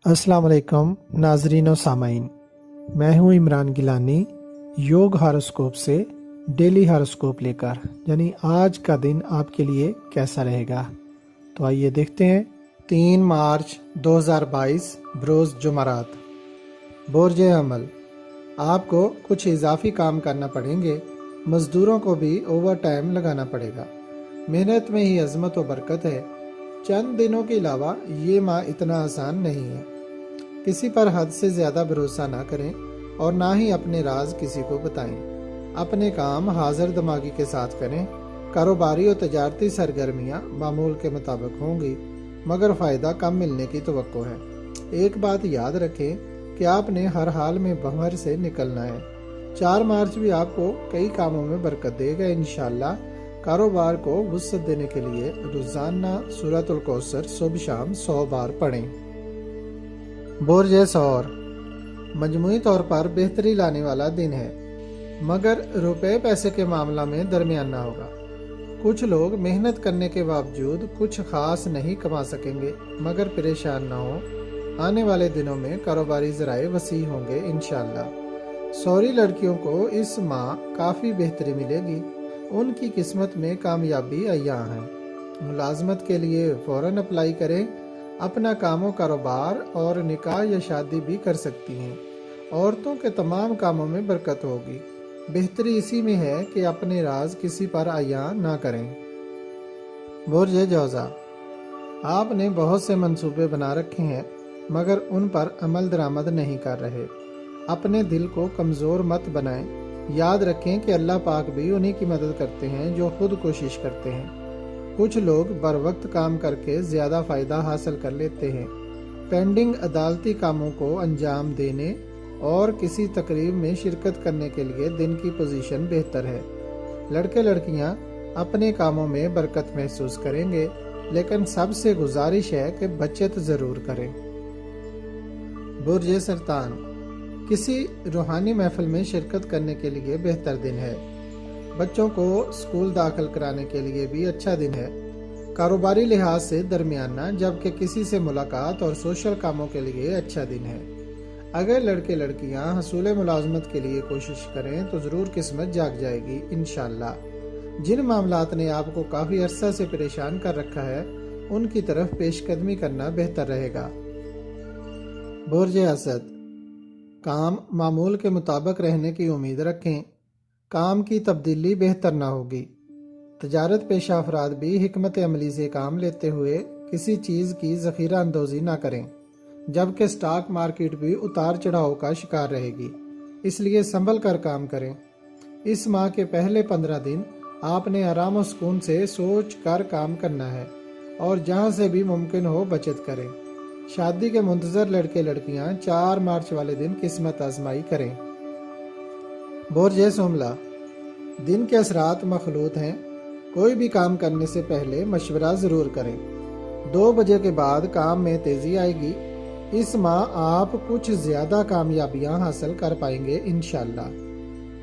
अस्सलाम वालेकुम नाजरीन और सामाइन। मैं हूं इमरान गिलानी, योग हॉरोस्कोप से डेली हॉरोस्कोप लेकर, यानी आज का दिन आपके लिए कैसा रहेगा। तो आइए देखते हैं। 3 मार्च 2022 बरोज़ जुमरात। बोर्ज अमल, आपको कुछ इजाफी काम करना पड़ेंगे। मज़दूरों को भी ओवर टाइम लगाना पड़ेगा। मेहनत में ही अजमत व बरकत है। चंद दिनों के अलावा ये माह इतना आसान नहीं है। किसी पर हद से ज़्यादा भरोसा ना करें और ना ही अपने राज किसी को बताएं। अपने काम हाजिर दिमागी के साथ करें। कारोबारी और तजारती सरगर्मियाँ मामूल के मुताबिक होंगी, मगर फ़ायदा कम मिलने की तवक्को है। एक बात याद रखें कि आपने हर हाल में बहर से निकलना है। 4 मार्च भी आपको कई कामों में बरकत देगा इंशाअल्लाह। कारोबार को वुसअत देने के लिए रोजाना सूरतुल कौसर सुबह शाम 100 बार पढ़ें। बोर्ज सौर, मजमूई तौर पर बेहतरी लाने वाला दिन है, मगर रुपए पैसे के मामला में दरमियाना होगा। कुछ लोग मेहनत करने के बावजूद कुछ खास नहीं कमा सकेंगे, मगर परेशान ना हो। आने वाले दिनों में कारोबारी ज़राए वसी होंगे इंशाअल्लाह। सौरी लड़कियों को इस माह काफ़ी बेहतरी मिलेगी। उनकी किस्मत में कामयाबी अय्या है। मुलाजमत के लिए फ़ौरन अप्लाई करें। अपना कामों कारोबार और निकाह या शादी भी कर सकती हैं। औरतों के तमाम कामों में बरकत होगी। बेहतरी इसी में है कि अपने राज किसी पर अय्या ना करें। बुर्ज जौज़ा, आपने बहुत से मंसूबे बना रखे हैं, मगर उन पर अमल दरामद नहीं कर रहे। अपने दिल को कमज़ोर मत बनाएं। याद रखें कि अल्लाह पाक भी उन्हीं की मदद करते हैं जो खुद कोशिश करते हैं। कुछ लोग बर वक्त काम करके ज़्यादा फ़ायदा हासिल कर लेते हैं। पेंडिंग अदालती कामों को अंजाम देने और किसी तकरीब में शिरकत करने के लिए दिन की पोजीशन बेहतर है। लड़के लड़कियां अपने कामों में बरकत महसूस करेंगे, लेकिन सबसे गुजारिश है कि बचत ज़रूर करें। बुर्ज सरतान, किसी रूहानी महफिल में शिरकत करने के लिए बेहतर दिन है। बच्चों को स्कूल दाखिल कराने के लिए भी अच्छा दिन है। कारोबारी लिहाज से दरमियाना, जबकि किसी से मुलाकात और सोशल कामों के लिए अच्छा दिन है। अगर लड़के लड़कियां हसूल मुलाजमत के लिए कोशिश करें तो ज़रूर किस्मत जाग जाएगी इंशाअल्लाह। जिन मामलात ने आपको काफ़ी अरसा से परेशान कर रखा है, उनकी तरफ पेशकदमी करना बेहतर रहेगा। बुर्ज असद, काम मामूल के मुताबिक रहने की उम्मीद रखें। काम की तब्दीली बेहतर ना होगी। तजारत पेशा अफराद भी हिकमत अमली से काम लेते हुए किसी चीज़ की ज़ख़ीरा अंदोज़ी ना करें, जबकि स्टॉक मार्केट भी उतार चढ़ाव का शिकार रहेगी। इसलिए संभल कर काम करें। इस माह के पहले 15 दिन आपने आराम और सुकून से सोच कर काम करना है और जहाँ से भी मुमकिन हो बचत करें। शादी के मुंतजर लड़के लड़कियां 4 मार्च वाले दिन किस्मत आजमाई करें। बोर्ज सोमला, दिन के असरात मखलूत हैं। कोई भी काम करने से पहले मशवरा ज़रूर करें। 2 बजे के बाद काम में तेज़ी आएगी। इस माह आप कुछ ज़्यादा कामयाबियां हासिल कर पाएंगे इंशाअल्लाह।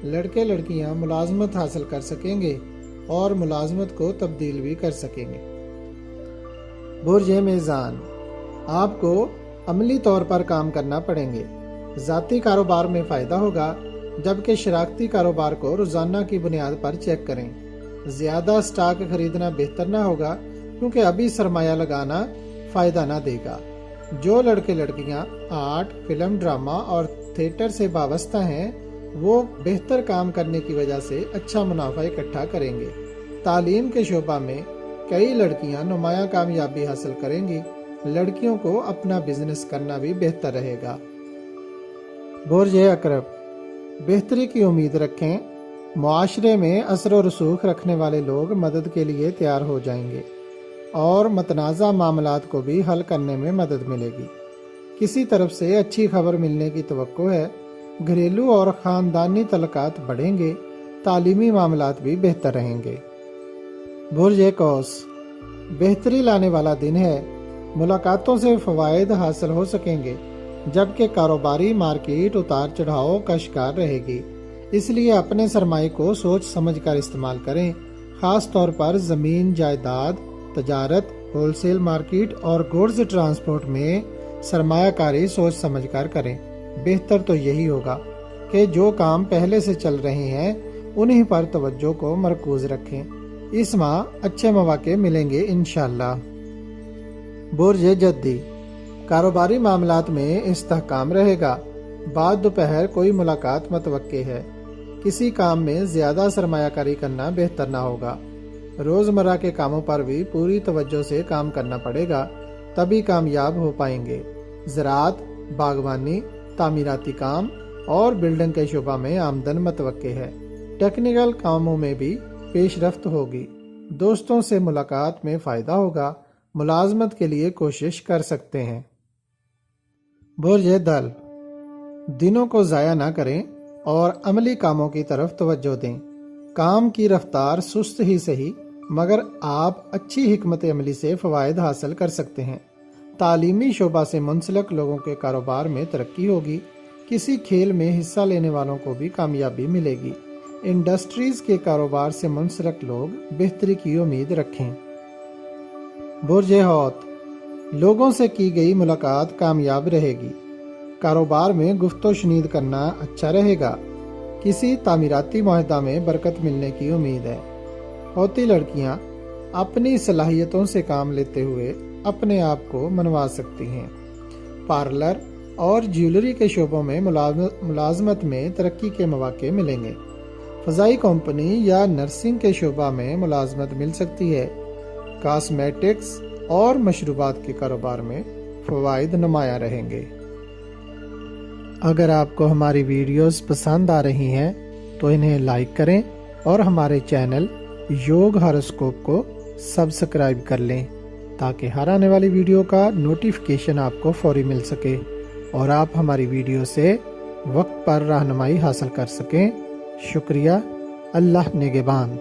लड़के लड़कियां मुलाजमत हासिल कर सकेंगे और मुलाजमत को तब्दील भी कर सकेंगे। बुर्ज मीज़ान, आपको अमली तौर पर काम करना पड़ेंगे। ज़ाती कारोबार में फ़ायदा होगा, जबकि शराकती कारोबार को रोज़ाना की बुनियाद पर चेक करें। ज़्यादा स्टॉक खरीदना बेहतर ना होगा, क्योंकि अभी सरमाया लगाना फ़ायदा ना देगा। जो लड़के लड़कियां आर्ट, फिल्म, ड्रामा और थिएटर से वाबस्ता हैं, वो बेहतर काम करने की वजह से अच्छा मुनाफा इकट्ठा करेंगे। तालीम के शोबा में कई लड़कियां नुमाया कामयाबी हासिल करेंगी। लड़कियों को अपना बिजनेस करना भी बेहतर रहेगा। बुर्ज अकरब, बेहतरी की उम्मीद रखें। मुआशरे में असर और रसूख रखने वाले लोग मदद के लिए तैयार हो जाएंगे और मतनाज़ा मामलात को भी हल करने में मदद मिलेगी। किसी तरफ से अच्छी खबर मिलने की तवक्को है। घरेलू और ख़ानदानी तल्लुकात बढ़ेंगे। तालीमी मामलात भी बेहतर रहेंगे। बुर्ज कौस, बेहतरी लाने वाला दिन है। मुलाकातों से फ़वाइद हासिल हो सकेंगे, जबकि कारोबारी मार्केट उतार चढ़ाव का शिकार रहेगी। इसलिए अपने सरमाए को सोच समझ कर इस्तेमाल करें। ख़ास तौर पर ज़मीन जायदाद, तजारत, होलसेल मार्केट और गुड्स ट्रांसपोर्ट में सरमाया कारी सोच समझ कर करें। बेहतर तो यही होगा कि जो काम पहले से चल रहे हैं उन्हीं पर तवज्जो को मरकूज रखें। इस माह अच्छे मौके मिलेंगे इंशाअल्लाह। बुर्ज जद्दी, कारोबारी मामलात में इस्तेहकाम रहेगा। बाद दोपहर कोई मुलाकात मतवक्के है। किसी काम में ज़्यादा सरमायाकारी करना बेहतर ना होगा। रोज़मर्रा के कामों पर भी पूरी तवज्जो से काम करना पड़ेगा, तभी कामयाब हो पाएंगे। ज़राअत, बागवानी, तामीराती काम और बिल्डिंग के शोबा में आमदन मतवक्के है। टेक्निकल कामों में भी पेशरफ्त होगी। दोस्तों से मुलाकात में फ़ायदा होगा। मुलाजमत के लिए कोशिश कर सकते हैं। बुर्ज दल, दिनों को ज़ाया ना करें और अमली कामों की तरफ तवज्जो दें। काम की रफ्तार सुस्त ही सही, मगर आप अच्छी हिकमत अमली से फ़वायद हासिल कर सकते हैं। तालीमी शोबा से मुंसलिक लोगों के कारोबार में तरक्की होगी। किसी खेल में हिस्सा लेने वालों को भी कामयाबी मिलेगी। इंडस्ट्रीज़ के कारोबार से मुंसलिक लोग बेहतरी की उम्मीद रखें। बुर्ज हौत, लोगों से की गई मुलाकात कामयाब रहेगी। कारोबार में गुफ्तो शनीद करना अच्छा रहेगा। किसी तामीराती मुआहदा में बरकत मिलने की उम्मीद है। होती लड़कियां अपनी सलाहियतों से काम लेते हुए अपने आप को मनवा सकती हैं। पार्लर और ज्वेलरी के शोबों में मुलाजमत में तरक्की के मौके मिलेंगे। फ़ज़ाई कंपनी या नर्सिंग के शोबा में मुलाजमत मिल सकती है। कॉस्मेटिक्स और मशरूबात के कारोबार में फ़वाइद नुमाया रहेंगे। अगर आपको हमारी वीडियोस पसंद आ रही हैं तो इन्हें लाइक करें और हमारे चैनल योग हॉरोस्कोप को सब्सक्राइब कर लें, ताकि हर आने वाली वीडियो का नोटिफिकेशन आपको फौरी मिल सके और आप हमारी वीडियो से वक्त पर रहनुमाई हासिल कर सकें। शुक्रिया। अल्लाह निगहबान।